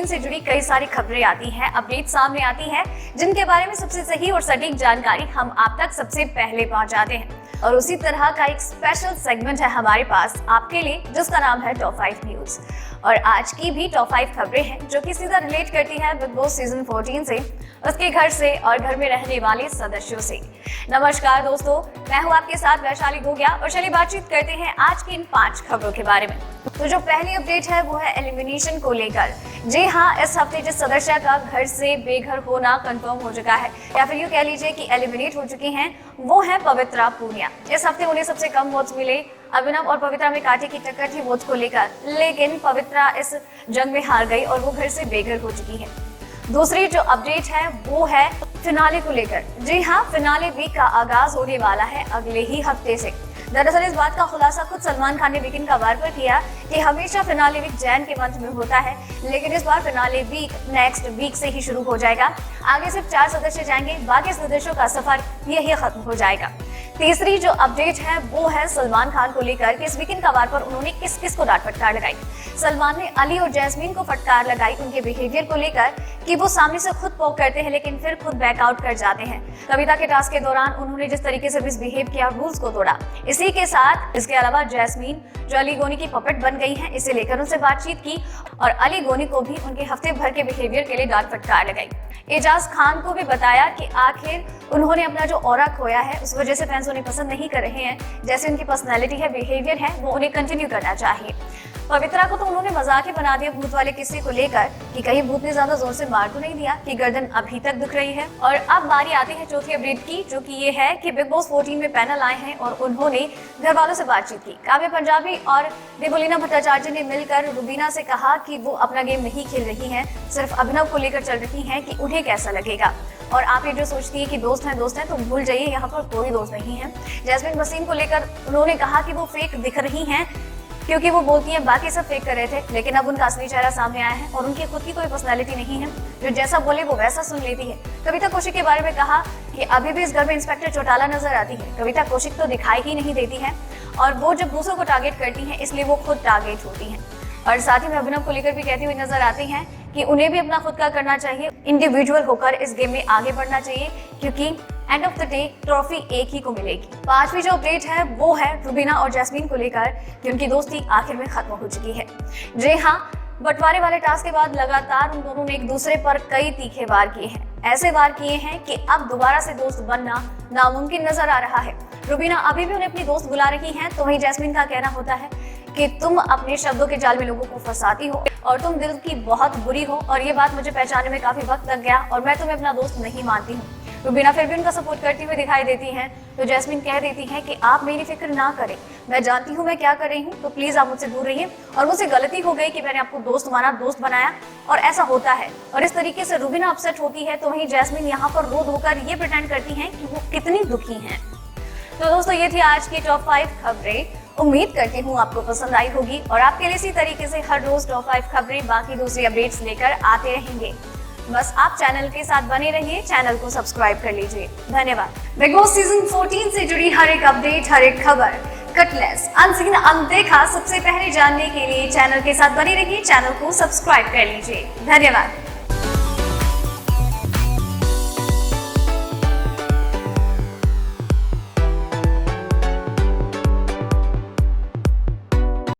14 से जुड़ी कई सारी खबरें आती हैं, अपडेट सामने आती हैं, जिनके बारे में सबसे सही और सटीक जानकारी हम आप तक सबसे पहले पहुंचाते हैं। और उसी तरह का एक स्पेशल सेगमेंट है हमारे पास आपके लिए, जिसका नाम है टॉप 5 न्यूज। और आज की भी टॉप 5 खबरें हैं जो कि सीधा रिलेट करती हैं बिग बॉस सीजन 14 से, उसके घर से और घर में रहने वाले सदस्यों से। नमस्कार दोस्तों, मैं हूं आपके साथ वैशाली गोगिया और चलिए बातचीत करते हैं आज की इन 5 खबरों के बारे में। तो जो पहली अपडेट है वो है एलिमिनेशन को लेकर। जी हाँ, इस हफ्ते जिस सदस्य का घर से बेघर होना कंफर्म हो चुका है, या फिर यूँ कह लीजिए कि एलिमिनेट हो चुकी हैं, वो है पवित्रा पूनिया। इस हफ्ते उन्हें सबसे कम वोट्स मिले। अभिनव और पवित्रा में कांटे की टक्कर थी वोट्स को लेकर, लेकिन पवित्रा इस जंग में हार गई और वो घर से बेघर हो चुकी है। दूसरी जो अपडेट है वो है फिनाले को लेकर। जी हाँ, फिनाले वीक का आगाज होने वाला है अगले ही हफ्ते से। दरअसल इस बात का खुलासा खुद सलमान खान ने वीकेंड का वार पर किया कि हमेशा फिनाले वीक जैन के मंथ में होता है, लेकिन इस बार फिनाले वीक नेक्स्ट वीक से ही शुरू हो जाएगा। आगे सिर्फ 4 सदस्य जाएंगे, बाकी सदस्यों का सफर यही खत्म हो जाएगा। तीसरी जो अपडेट है वो है सलमान खान को लेकर कि इस वीकेंड का वार पर उन्होंने किस किस को डांट फटकार लगाई। सलमान ने अली और जैस्मीन को फटकार लगाई उनके बिहेवियर को लेकर कि वो सामने से खुद पोक करते हैं लेकिन फिर खुद बैकआउट कर जाते हैं। कविता के टास्क के दौरान उन्होंने जिस तरीके से मिसबिहेव किया, रूल्स को तोड़ा। इसी के साथ इसके अलावा जैस्मीन जो अली गोनी की पपेट बन गई है, इसे लेकर उनसे बातचीत की और अली गोनी को भी उनके हफ्ते भर के बिहेवियर के लिए डांट फटकार लगाई। एजाज खान को भी बताया कि आखिर उन्होंने अपना जो ऑरा खोया है उस वजह से फैंस उन्हें पसंद नहीं कर रहे हैं। जैसे उनकी पर्सनैलिटी है, बिहेवियर है, वो उन्हें कंटिन्यू करना चाहिए। पवित्रा को तो उन्होंने मजाक ही बना दिया भूत वाले किस्से को लेकर कि कहीं भूत ने ज्यादा जोर से मार तो नहीं दिया कि गर्दन अभी तक दुख रही है। और अब बारी आती है चौथी अपडेट की, जो कि ये है कि बिग बॉस 14 में पैनल आए हैं और उन्होंने घर वालों से बातचीत की। काव्या पंजाबी और देवोलीना भट्टाचार्य ने मिलकर रुबीना से कहा कि वो अपना गेम नहीं खेल रही हैं, सिर्फ अभिनव को लेकर चल रही हैं कि उन्हें कैसा लगेगा। और आप ये जो सोचती है कि दोस्त हैं तो भूल जाइए, यहाँ पर कोई दोस्त नहीं है। जैस्मीन वसीम को लेकर उन्होंने कहा कि वो फेक दिख रही हैं क्योंकि वो बोलती हैं बाकी सब फेक कर रहे थे, लेकिन अब उनका असली चेहरा सामने आया है और उनकी खुद की कोई पर्सनैलिटी नहीं है, जो जैसा बोले वो वैसा सुन लेती है। कविता कौशिक के बारे में कहा कि अभी भी इस घर में इंस्पेक्टर चौटाला नजर आती है। कविता कौशिक तो दिखाई ही नहीं देती है और वो जब दूसरों को टारगेट करती हैं इसलिए वो खुद टारगेट होती हैं। और साथ ही में अभिनव को लेकर भी कहती हुई नजर आती हैं कि उन्हें भी अपना खुद का करना चाहिए, इंडिविजुअल होकर इस गेम में आगे बढ़ना चाहिए, क्योंकि end of the day trophy एक ही को मिलेगी। 5वीं जो अपडेट है वो है रुबीना और जैस्मीन को लेकर कि उनकी दोस्ती आखिर में खत्म हो चुकी है। जी हाँ, बंटवारे वाले टास्क के बाद लगातार उन दोनों ने एक दूसरे पर कई तीखे वार किए हैं। ऐसे वार किए हैं कि अब दोबारा से दोस्त बनना नामुमकिन नजर आ रहा है। रुबीना अभी भी उन्हें अपनी दोस्त बुला रही हैं, तो वहीं जैस्मीन का कहना होता है कि तुम अपने शब्दों के जाल में लोगों को फंसाती हो और तुम दिल की बहुत बुरी हो, और ये बात मुझे पहचानने में काफी वक्त लग गया और मैं तुम्हें अपना दोस्त नहीं मानती हूँ। रुबीना फिर भी उनका सपोर्ट करती हुई दिखाई देती हैं, तो जैस्मीन कह देती हैं कि आप मेरी फिक्र ना करें, मैं जानती हूँ मैं क्या कर रही हूँ, तो प्लीज आप मुझसे दूर रहिए। और मुझसे गलती हो गई कि मैंने आपको दोस्त माना, दोस्त बनाया, और ऐसा होता है। और इस तरीके से रुबीना अपसेट होती है, तो वहीं जैस्मीन यहाँ पर रो धोकर ये प्रिटेंड करती हैं कि वो कितनी दुखी हैं। तो दोस्तों, ये थी आज की टॉप 5 खबरें। उम्मीद करती हूँ आपको पसंद आई होगी और आपके लिए इसी तरीके से हर रोज टॉप 5 खबरें, बाकी दूसरी अपडेट्स लेकर आते रहेंगे। बस आप चैनल के साथ बने रहिए, चैनल को सब्सक्राइब कर लीजिए। धन्यवाद। बिग बॉस सीजन 14 से जुड़ी हर एक अपडेट, हर एक खबर कटलेस, अनसीन, अनदेखा सबसे पहले जानने के लिए चैनल के साथ बने रहिए, चैनल को सब्सक्राइब कर लीजिए। धन्यवाद।